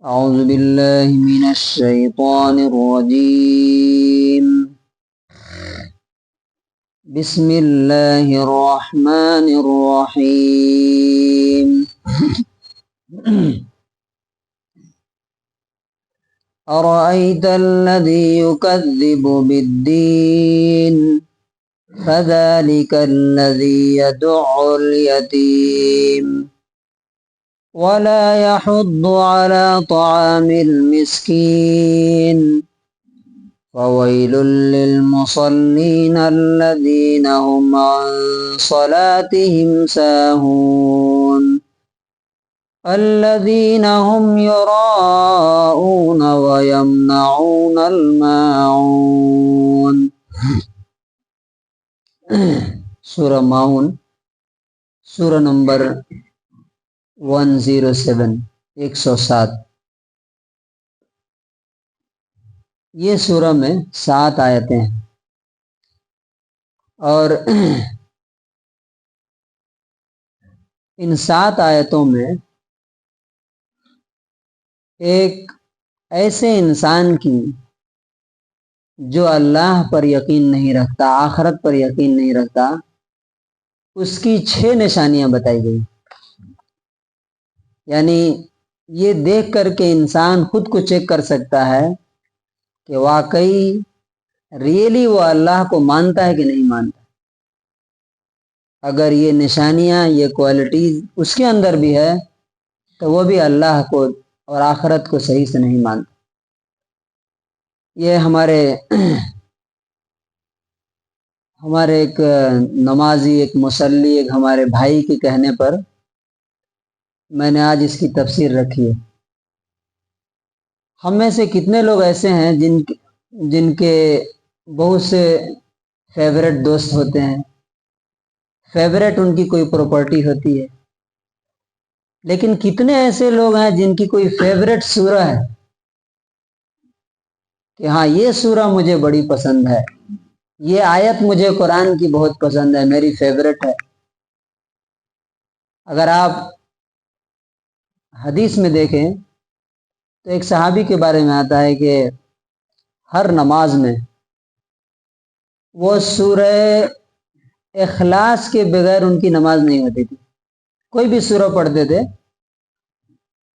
أعوذ بالله من الشيطان الرجيم. بسم الله الرحمن الرحيم. أرأيت الذي يكذب بالدين فذلك الذي يدع اليتيم ولا يحض على طعام المسكين فويل للمصلين الذين هم عن صلاتهم ساهون الذين هم يراءون ويمنعون الماعون. سورہ ماؤن، سورہ نمبر 107 یہ سورہ میں 7 آیتیں ہیں اور ان 7 آیتوں میں ایک ایسے انسان کی جو اللہ پر یقین نہیں رکھتا، آخرت پر یقین نہیں رکھتا، اس کی 6 نشانیاں بتائی گئی. یعنی یہ دیکھ کر کے انسان خود کو چیک کر سکتا ہے کہ واقعی ریئلی وہ اللہ کو مانتا ہے کہ نہیں مانتا. اگر یہ نشانیاں، یہ کوالٹیز اس کے اندر بھی ہے تو وہ بھی اللہ کو اور آخرت کو صحیح سے نہیں مانتا. یہ ہمارے ایک نمازی، ایک مصلی، ایک ہمارے بھائی کے کہنے پر میں نے آج اس کی تفسیر رکھی ہے. ہم میں سے کتنے لوگ ایسے ہیں جن کے بہت سے فیوریٹ دوست ہوتے ہیں، فیوریٹ ان کی کوئی پراپرٹی ہوتی ہے، لیکن کتنے ایسے لوگ ہیں جن کی کوئی فیوریٹ سورہ ہے کہ ہاں یہ سورہ مجھے بڑی پسند ہے، یہ آیت مجھے قرآن کی بہت پسند ہے، میری فیوریٹ ہے. اگر آپ حدیث میں دیکھیں تو ایک صحابی کے بارے میں آتا ہے کہ ہر نماز میں وہ سورہ اخلاص کے بغیر ان کی نماز نہیں ہوتی تھی. کوئی بھی سورہ پڑھتے تھے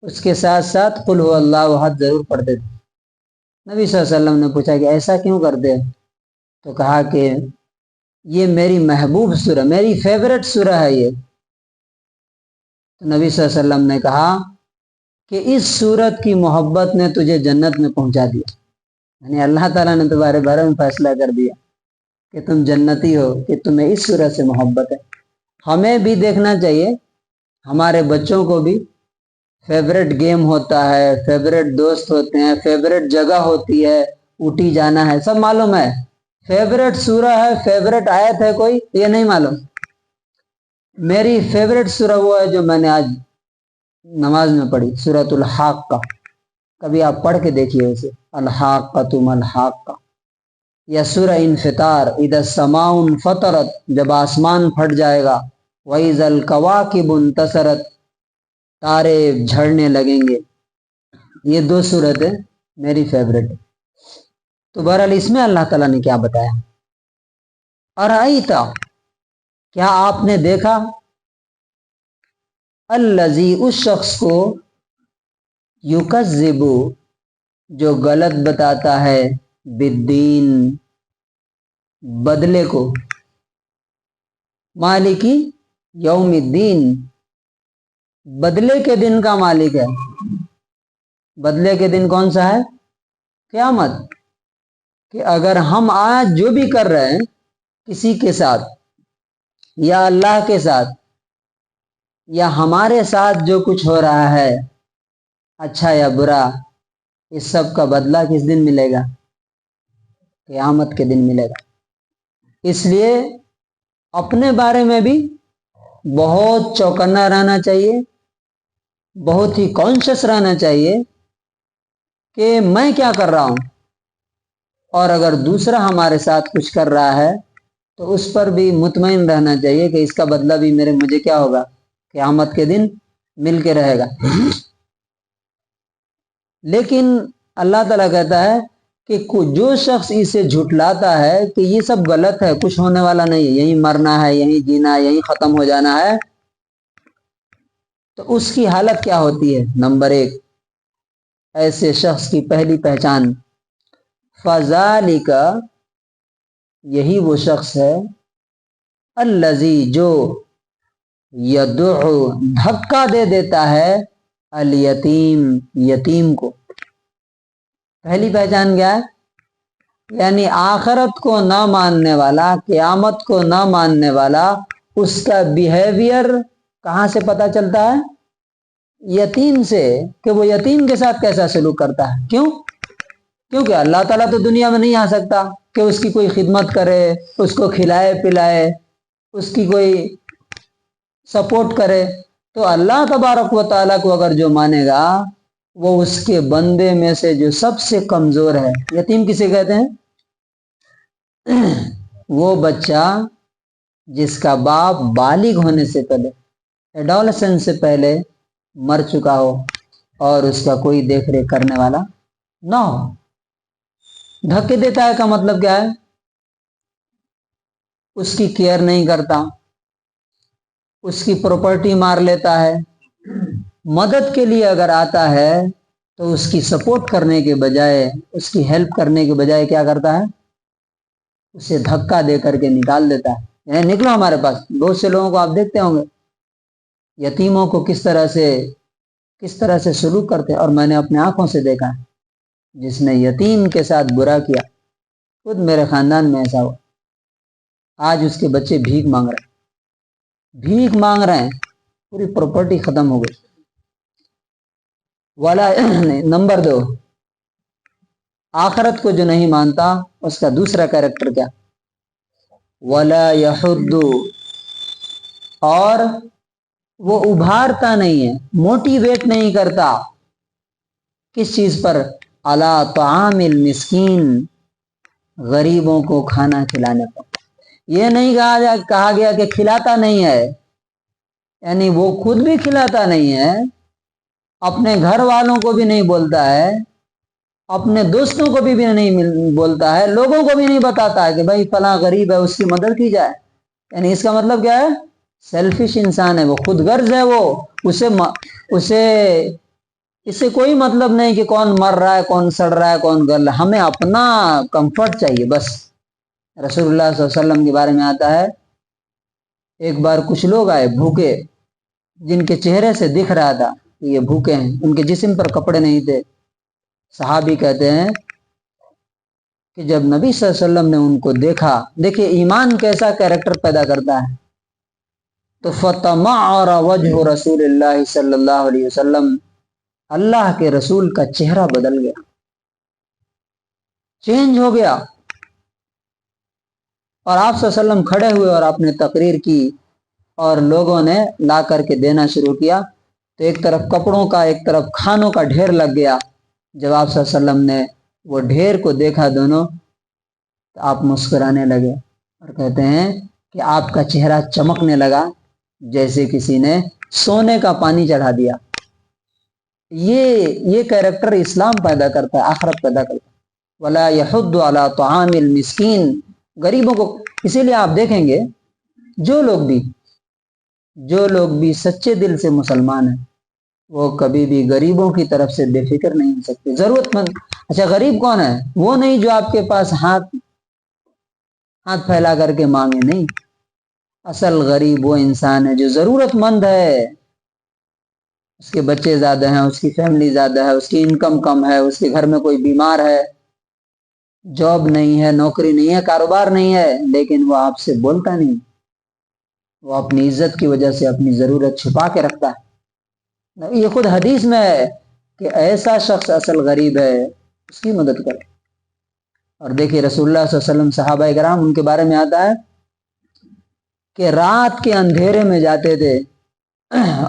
اس کے ساتھ ساتھ قل هو اللہ احد ضرور پڑھتے تھے. نبی صلی اللہ علیہ وسلم نے پوچھا کہ ایسا کیوں کرتے؟ تو کہا کہ یہ میری محبوب سورہ، میری فیوریٹ سورہ ہے یہ. تو نبی صلی اللہ علیہ وسلم نے کہا کہ اس سورت کی محبت نے تجھے جنت میں پہنچا دیا. یعنی اللہ تعالیٰ نے تمہارے بارے میں فیصلہ کر دیا کہ تم جنتی ہو، کہ تمہیں اس سورت سے محبت ہے. ہمیں بھی دیکھنا چاہیے، ہمارے بچوں کو بھی فیوریٹ گیم ہوتا ہے، فیوریٹ دوست ہوتے ہیں، فیوریٹ جگہ ہوتی ہے، اوٹی جانا ہے، سب معلوم ہے. فیوریٹ سورہ ہے، فیوریٹ آیت ہے کوئی، یہ نہیں معلوم. میری فیوریٹ سورہ وہ ہے جو میں نے آج نماز میں پڑھی، سورۃ الحاقہ. کبھی آپ پڑھ کے دیکھیے اسے، الحاقۃ ما الحاقہ. یا سورہ انفطار، اذا السماء انفطرت، جب آسمان پھٹ جائے گا، وَإِذَا الْكَوَاكِبُ انتثرت، تارے جھڑنے لگیں گے. یہ 2 سورتیں میری فیوریٹ ہے. تو بہرحال اس میں اللہ تعالیٰ نے کیا بتایا؟ ارائیتا، کیا آپ نے دیکھا، الذی، اس شخص کو، یکذب، جو غلط بتاتا ہے، بالدین، بدلے کو، مالکی یوم الدین، بدلے کے دن کا مالک ہے. بدلے کے دن کون سا ہے؟ قیامت. کہ اگر ہم آج جو بھی کر رہے ہیں کسی کے ساتھ یا اللہ کے ساتھ یا ہمارے ساتھ جو کچھ ہو رہا ہے، اچھا یا برا، اس سب کا بدلہ کس دن ملے گا؟ قیامت کے دن ملے گا. اس لیے اپنے بارے میں بھی بہت چوکنا رہنا چاہیے، بہت ہی کانشیس رہنا چاہیے کہ میں کیا کر رہا ہوں. اور اگر دوسرا ہمارے ساتھ کچھ کر رہا ہے تو اس پر بھی مطمئن رہنا چاہیے کہ اس کا بدلہ بھی مجھے کیا ہوگا؟ قیامت کے دن مل کے رہے گا. لیکن اللہ تعالیٰ کہتا ہے کہ جو شخص اسے جھٹلاتا ہے کہ یہ سب غلط ہے، کچھ ہونے والا نہیں ہے، یہیں مرنا ہے، یہیں جینا ہے، یہیں ختم ہو جانا ہے، تو اس کی حالت کیا ہوتی ہے؟ نمبر 1، ایسے شخص کی پہلی پہچان فذالک، یہی وہ شخص ہے الذی، جو یدعو، دھکا دے دیتا ہے، الیتیم، یتیم کو۔ پہلی پہچان کیا ہے؟ یعنی آخرت کو نہ ماننے والا، قیامت کو نہ ماننے والا، اس کا بیہیویئر کہاں سے پتہ چلتا ہے؟ یتیم سے، کہ وہ یتیم کے ساتھ کیسا سلوک کرتا ہے۔ کیوں؟ کیونکہ اللہ تعالیٰ تو دنیا میں نہیں آ سکتا کہ اس کی کوئی خدمت کرے، اس کو کھلائے پلائے، اس کی کوئی سپورٹ کرے۔ تو اللہ تبارک و تعالیٰ کو اگر جو مانے گا، وہ اس کے بندے میں سے جو سب سے کمزور ہے۔ یتیم کسے کہتے ہیں؟ وہ بچہ جس کا باپ بالغ ہونے سے پہلے، ایڈولسنس سے پہلے مر چکا ہو اور اس کا کوئی دیکھ ریکھ کرنے والا نہ ہو۔ دھکے دیتا ہے کا مطلب کیا ہے؟ اس کی کیئر نہیں کرتا، اس کی پراپرٹی مار لیتا ہے۔ مدد کے لیے اگر آتا ہے تو اس کی سپورٹ کرنے کے بجائے، اس کی ہیلپ کرنے کے بجائے کیا کرتا ہے؟ اسے دھکا دے کر کے نکال دیتا ہے، یعنی نکلو ہمارے پاس۔ بہت سے لوگوں کو آپ دیکھتے ہوں گے یتیموں کو کس طرح سے سلوک کرتے ہیں، اور میں نے اپنے آنکھوں سے دیکھا ہے۔ جس نے یتیم کے ساتھ برا کیا، خود میرے خاندان میں ایسا ہوا، آج اس کے بچے بھیک مانگ رہے ہیں، پوری پراپرٹی ختم ہو گئی۔ نمبر 2، آخرت کو جو نہیں مانتا، اس کا دوسرا کیریکٹر کیا؟ ولا یحض، اور وہ ابھارتا نہیں ہے، موٹیویٹ نہیں کرتا، کس چیز پر؟ علی طعام المسکین، غریبوں کو کھانا کھلانے پر۔ یہ نہیں کہا گیا کہ کھلاتا نہیں ہے، یعنی وہ خود بھی کھلاتا نہیں ہے، اپنے گھر والوں کو بھی نہیں بولتا ہے، اپنے دوستوں کو بھی نہیں بولتا ہے، لوگوں کو بھی نہیں بتاتا ہے کہ بھائی فلاں غریب ہے، اس کی مدد کی جائے۔ یعنی اس کا مطلب کیا ہے؟ سیلفش انسان ہے، وہ خود غرض ہے، اس سے کوئی مطلب نہیں کہ کون مر رہا ہے، کون سڑ رہا ہے، کون گل رہا ہے، ہمیں اپنا کمفرٹ چاہیے بس۔ رسول اللہ صلی اللہ علیہ وسلم کے بارے میں آتا ہے، ایک بار کچھ لوگ آئے بھوکے، جن کے چہرے سے دکھ رہا تھا کہ یہ بھوکے ہیں، ان کے جسم پر کپڑے نہیں تھے۔ صحابی کہتے ہیں کہ جب نبی صلی اللہ علیہ وسلم نے ان کو دیکھا، دیکھیں ایمان کیسا کیریکٹر پیدا کرتا ہے، تو فَتَمَعَّرَ وَجْهُ رسول اللہ صلی اللہ علیہ وسلم، اللہ کے رسول کا چہرہ بدل گیا، چینج ہو گیا، اور آپ صلی اللہ علیہ وسلم کھڑے ہوئے اور آپ نے تقریر کی، اور لوگوں نے لا کر کے دینا شروع کیا، تو ایک طرف کپڑوں کا، ایک طرف کھانوں کا ڈھیر لگ گیا۔ جب آپ صلی اللہ علیہ وسلم نے وہ ڈھیر کو دیکھا دونوں، تو آپ مسکرانے لگے اور کہتے ہیں کہ آپ کا چہرہ چمکنے لگا جیسے کسی نے سونے کا پانی چڑھا دیا۔ یہ کیریکٹر اسلام پیدا کرتا ہے، آخرت پیدا کرتا ہے۔ ولا یحض علی طعام المسکین، غریبوں کو۔ اسی لیے آپ دیکھیں گے جو لوگ بھی سچے دل سے مسلمان ہیں، وہ کبھی بھی غریبوں کی طرف سے بے فکر نہیں ہو سکتے۔ ضرورت مند، اچھا غریب کون ہے؟ وہ نہیں جو آپ کے پاس ہاتھ پھیلا کر کے مانگے، نہیں۔ اصل غریب وہ انسان ہے جو ضرورت مند ہے، اس کے بچے زیادہ ہیں، اس کی فیملی زیادہ ہے، اس کی انکم کم ہے، اس کے گھر میں کوئی بیمار ہے، جاب نہیں ہے، نوکری نہیں ہے، کاروبار نہیں ہے، لیکن وہ آپ سے بولتا نہیں، وہ اپنی عزت کی وجہ سے اپنی ضرورت چھپا کے رکھتا ہے۔ یہ خود حدیث میں ہے کہ ایسا شخص اصل غریب ہے، اس کی مدد کرے۔ اور دیکھیے رسول اللہ صلی اللہ علیہ وسلم، صحابہ کرام، ان کے بارے میں آتا ہے کہ رات کے اندھیرے میں جاتے تھے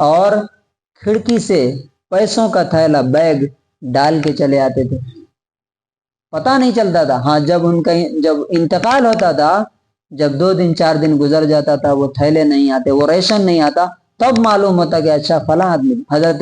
اور کھڑکی سے پیسوں کا تھیلا، بیگ ڈال کے چلے آتے تھے، پتہ نہیں چلتا تھا۔ ہاں جب انتقال ہوتا تھا، جب 2 دن 4 دن گزر جاتا تھا، وہ تھیلے نہیں آتے، وہ ریشن نہیں آتا، تب معلوم ہوتا کہ اچھا فلاں آدمی۔ حضرت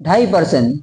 2.5%।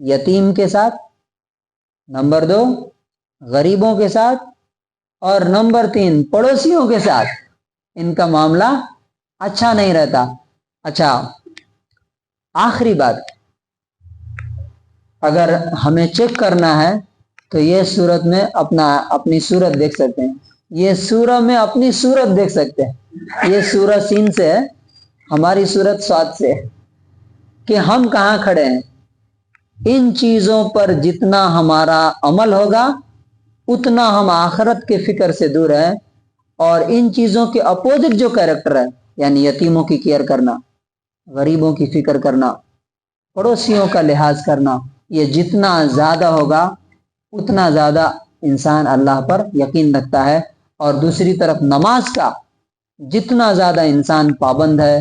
یتیم کے ساتھ، نمبر 2 غریبوں کے ساتھ، اور نمبر 3 پڑوسیوں کے ساتھ ان کا معاملہ اچھا نہیں رہتا۔ اچھا، آخری بات، اگر ہمیں چیک کرنا ہے تو یہ صورت میں اپنی صورت دیکھ سکتے ہیں، یہ سورہ میں اپنی صورت دیکھ سکتے ہیں۔ یہ سورہ سین سے ہے، ہماری صورت سعد سے ہے کہ ہم کہاں کھڑے ہیں۔ ان چیزوں پر جتنا ہمارا عمل ہوگا اتنا ہم آخرت کے فکر سے دور ہیں، اور ان چیزوں کے اپوزٹ جو کیریکٹر ہے، یعنی یتیموں کی کیئر کرنا، غریبوں کی فکر کرنا، پڑوسیوں کا لحاظ کرنا، یہ جتنا زیادہ ہوگا اتنا زیادہ انسان اللہ پر یقین رکھتا ہے۔ اور دوسری طرف نماز کا جتنا زیادہ انسان پابند ہے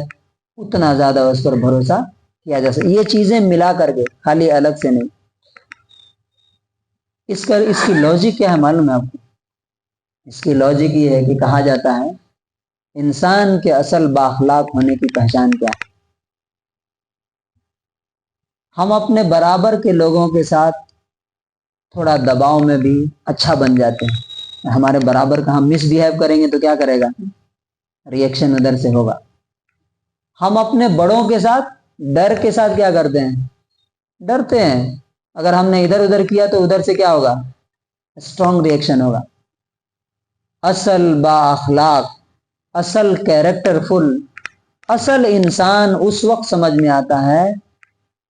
اتنا زیادہ اس پر بھروسہ کیا جا سکتا۔ یہ چیزیں ملا کر کے، خالی الگ سے نہیں۔ اس کی لاجک کیا ہے معلوم ہے آپ کو؟ اس کی لاجک یہ ہے کہ کہا جاتا ہے انسان کے اصل بااخلاق ہونے کی پہچان کیا ہے؟ ہم اپنے برابر کے لوگوں کے ساتھ تھوڑا دباؤ میں بھی اچھا بن جاتے ہیں۔ ہمارے برابر کا ہم مس بیہیو کریں گے تو کیا کرے گا؟ ری ایکشن ادھر سے ہوگا۔ ہم اپنے بڑوں کے ساتھ ڈر کے ساتھ کیا کرتے ہیں؟ ڈرتے ہیں۔ اگر ہم نے ادھر ادھر کیا تو ادھر سے کیا ہوگا؟ اسٹرانگ ری ایکشن ہوگا۔ اصل با اخلاق، اصل کیریکٹر فل، اصل انسان اس وقت سمجھ میں آتا ہے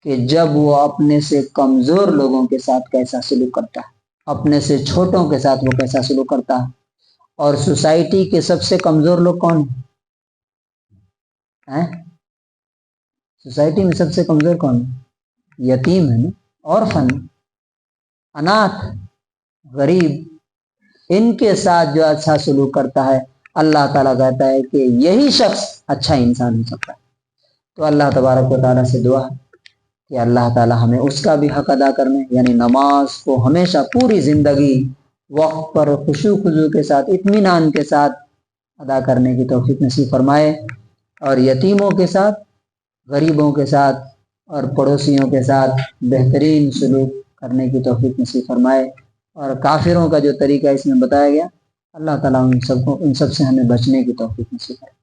کہ جب وہ اپنے سے کمزور لوگوں کے ساتھ کیسا سلوک کرتا ہے، اپنے سے چھوٹوں کے ساتھ وہ کیسا سلوک کرتا ہے۔ اور سوسائٹی کے سب سے کمزور لوگ کون ہیں؟ سوسائٹی میں سب سے کمزور کون ہے؟ یتیم ہے نا، اورفن، اناتھ، غریب۔ ان کے ساتھ جو اچھا سلوک کرتا ہے اللہ تعالیٰ کہتا ہے کہ یہی شخص اچھا انسان ہو سکتا ہے۔ تو اللہ تبارک و تعالیٰ سے دعا کہ اللہ تعالیٰ ہمیں اس کا بھی حق ادا کرنے، یعنی نماز کو ہمیشہ پوری زندگی وقت پر خشوع خضوع کے ساتھ، اطمینان کے ساتھ ادا کرنے کی توفیق نصیب فرمائے، اور یتیموں کے ساتھ، غریبوں کے ساتھ اور پڑوسیوں کے ساتھ بہترین سلوک کرنے کی توفیق نصیب فرمائے، اور کافروں کا جو طریقہ اس میں بتایا گیا اللہ تعالیٰ ان سب سے ہمیں بچنے کی توفیق نصیب فرمائے۔